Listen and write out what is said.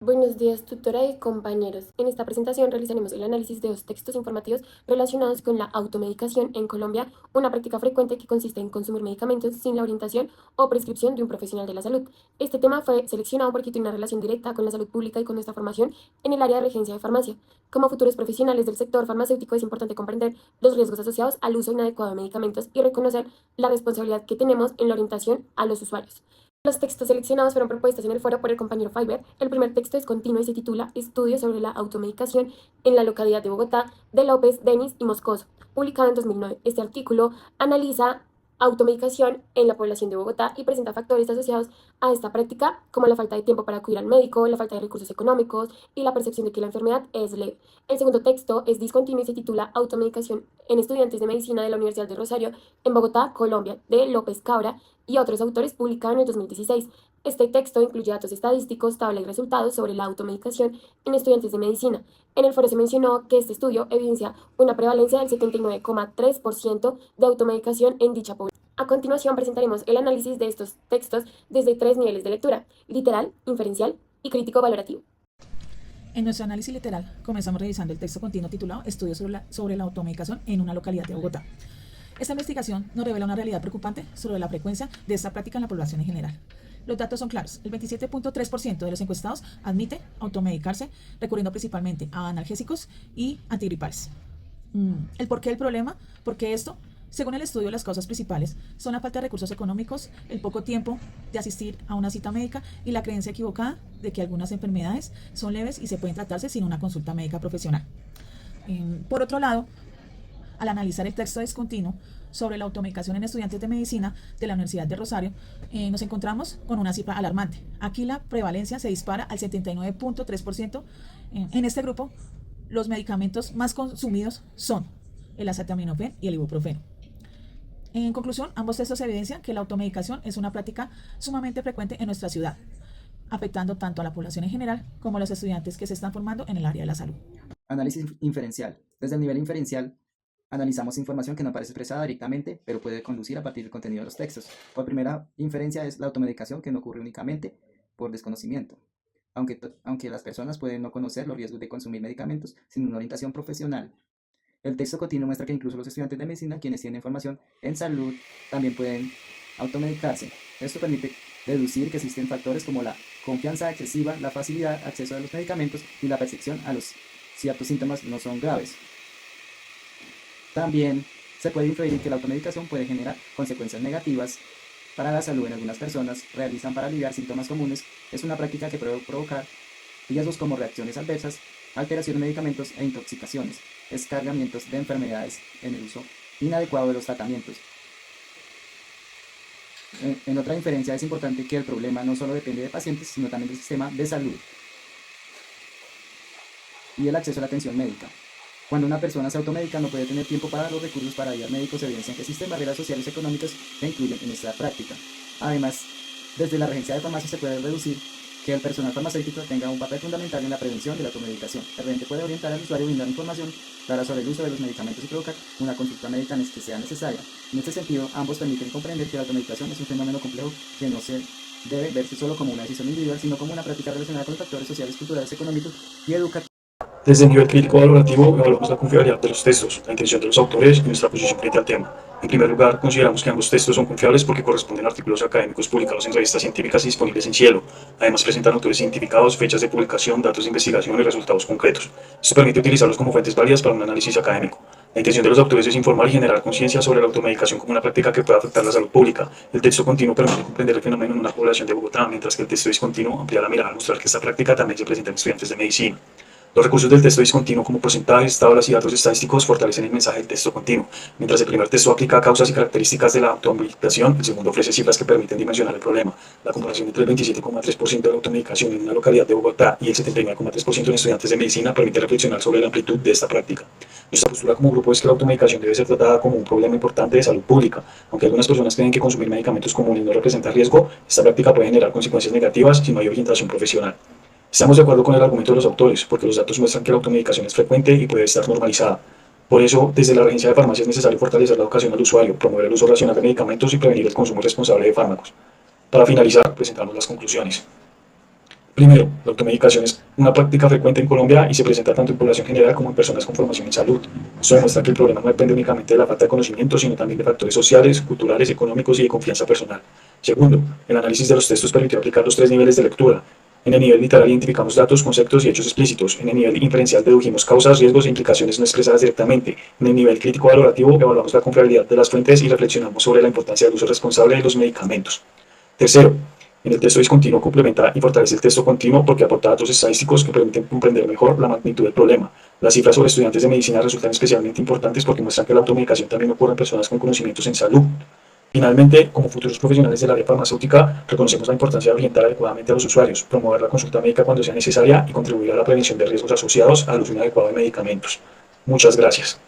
Buenos días, tutora y compañeros. En esta presentación realizaremos el análisis de dos textos informativos relacionados con la automedicación en Colombia, una práctica frecuente que consiste en consumir medicamentos sin la orientación o prescripción de un profesional de la salud. Este tema fue seleccionado porque tiene una relación directa con la salud pública y con nuestra formación en el área de regencia de farmacia. Como futuros profesionales del sector farmacéutico es importante comprender los riesgos asociados al uso inadecuado de medicamentos y reconocer la responsabilidad que tenemos en la orientación a los usuarios. Los textos seleccionados fueron propuestos en el foro por el compañero Fiber. El primer texto es continuo y se titula Estudios sobre la automedicación en la localidad de Bogotá, de López, Denis y Moscoso, publicado en 2009. Este artículo analiza automedicación en la población de Bogotá y presenta factores asociados a esta práctica, como la falta de tiempo para acudir al médico, la falta de recursos económicos y la percepción de que la enfermedad es leve. El segundo texto es discontinuo y se titula Automedicación en estudiantes de medicina de la Universidad de Rosario, en Bogotá, Colombia, de López Cabra y otros autores, publicado en el 2016. Este texto incluye datos estadísticos, tabla y resultados sobre la automedicación en estudiantes de medicina. En el foro se mencionó que este estudio evidencia una prevalencia del 79,3% de automedicación en dicha población. A continuación presentaremos el análisis de estos textos desde tres niveles de lectura: literal, inferencial y crítico valorativo. En nuestro análisis literal, comenzamos revisando el texto continuo titulado Estudios sobre la automedicación en una localidad de Bogotá. Esta investigación nos revela una realidad preocupante sobre la frecuencia de esta práctica en la población en general. Los datos son claros. El 27,3% de los encuestados admite automedicarse, recurriendo principalmente a analgésicos y antigripales. ¿El porqué del problema? ¿Por qué esto? Según el estudio, las causas principales son la falta de recursos económicos, el poco tiempo de asistir a una cita médica y la creencia equivocada de que algunas enfermedades son leves y se pueden tratarse sin una consulta médica profesional. Por otro lado, al analizar el texto discontinuo sobre la automedicación en estudiantes de medicina de la Universidad de Rosario, nos encontramos con una cifra alarmante. Aquí la prevalencia se dispara al 79,3%. En este grupo, los medicamentos más consumidos son el acetaminofén y el ibuprofeno. En conclusión, ambos textos evidencian que la automedicación es una práctica sumamente frecuente en nuestra ciudad, afectando tanto a la población en general como a los estudiantes que se están formando en el área de la salud. Análisis inferencial. Desde el nivel inferencial, analizamos información que no aparece expresada directamente, pero puede conducir a partir del contenido de los textos. Por primera inferencia es la automedicación, que no ocurre únicamente por desconocimiento. Aunque las personas pueden no conocer los riesgos de consumir medicamentos sin una orientación profesional. El texto continuo muestra que incluso los estudiantes de medicina, quienes tienen formación en salud, también pueden automedicarse. Esto permite deducir que existen factores como la confianza excesiva, la facilidad, acceso a los medicamentos y la percepción a los ciertos síntomas no son graves. También se puede inferir que la automedicación puede generar consecuencias negativas para la salud en algunas personas. Realizan para aliviar síntomas comunes. Es una práctica que puede provocar riesgos como reacciones adversas, alteraciones de medicamentos e intoxicaciones, escargamientos de enfermedades en el uso inadecuado de los tratamientos. En otra inferencia es importante que el problema no solo depende de pacientes, sino también del sistema de salud y el acceso a la atención médica. Cuando una persona se automedica no puede tener tiempo para los recursos para ir al médico, se evidencian que existen barreras sociales y económicas que incluyen en esta práctica. Además, desde la regencia de farmacia se puede reducir que el personal farmacéutico tenga un papel fundamental en la prevención de la automedicación. El regente puede orientar al usuario y brindar información clara sobre el uso de los medicamentos y provocar una consulta médica que sea necesaria. En este sentido, ambos permiten comprender que la automedicación es un fenómeno complejo que no se debe verse solo como una decisión individual, sino como una práctica relacionada con los factores sociales, culturales, económicos y educativos. Desde el nivel crítico valorativo, evaluamos la confiabilidad de los textos, la intención de los autores y nuestra posición frente al tema. En primer lugar, consideramos que ambos textos son confiables porque corresponden a artículos académicos publicados en revistas científicas y disponibles en Cielo. Además, presentan autores identificados, fechas de publicación, datos de investigación y resultados concretos. Esto permite utilizarlos como fuentes válidas para un análisis académico. La intención de los autores es informar y generar conciencia sobre la automedicación como una práctica que puede afectar la salud pública. El texto continuo permite comprender el fenómeno en una población de Bogotá, mientras que el texto discontinuo amplía la mirada al mostrar que esta práctica también se presenta en estudiantes de medicina. Los recursos del texto discontinuo como porcentajes, tablas y datos estadísticos fortalecen el mensaje del texto continuo. Mientras el primer texto aplica causas y características de la automedicación, el segundo ofrece cifras que permiten dimensionar el problema. La comparación entre el 27,3% de la automedicación en una localidad de Bogotá y el 79,3% en estudiantes de medicina permite reflexionar sobre la amplitud de esta práctica. Nuestra postura como grupo es que la automedicación debe ser tratada como un problema importante de salud pública. Aunque algunas personas creen que consumir medicamentos comunes no representa riesgo, esta práctica puede generar consecuencias negativas si no hay orientación profesional. Estamos de acuerdo con el argumento de los autores, porque los datos muestran que la automedicación es frecuente y puede estar normalizada. Por eso, desde la regencia de farmacia es necesario fortalecer la educación al usuario, promover el uso racional de medicamentos y prevenir el consumo responsable de fármacos. Para finalizar, presentamos las conclusiones. En Primero, la automedicación es una práctica frecuente en Colombia y se presenta tanto en población general como en personas con formación en salud. Esto demuestra que el problema no depende únicamente de la falta de conocimiento, sino también de factores sociales, culturales, económicos y de confianza personal. Segundo, el análisis de los textos permitió aplicar los 3 niveles de lectura. En el nivel literal identificamos datos, conceptos y hechos explícitos. En el nivel inferencial dedujimos causas, riesgos e implicaciones no expresadas directamente. En el nivel crítico valorativo evaluamos la confiabilidad de las fuentes y reflexionamos sobre la importancia del uso responsable de los medicamentos. Tercero, en el texto discontinuo complementa y fortalece el texto continuo porque aporta datos estadísticos que permiten comprender mejor la magnitud del problema. Las cifras sobre estudiantes de medicina resultan especialmente importantes porque muestran que la automedicación también ocurre en personas con conocimientos en salud. Finalmente, como futuros profesionales del área farmacéutica, reconocemos la importancia de orientar adecuadamente a los usuarios, promover la consulta médica cuando sea necesaria y contribuir a la prevención de riesgos asociados al uso inadecuado de medicamentos. Muchas gracias.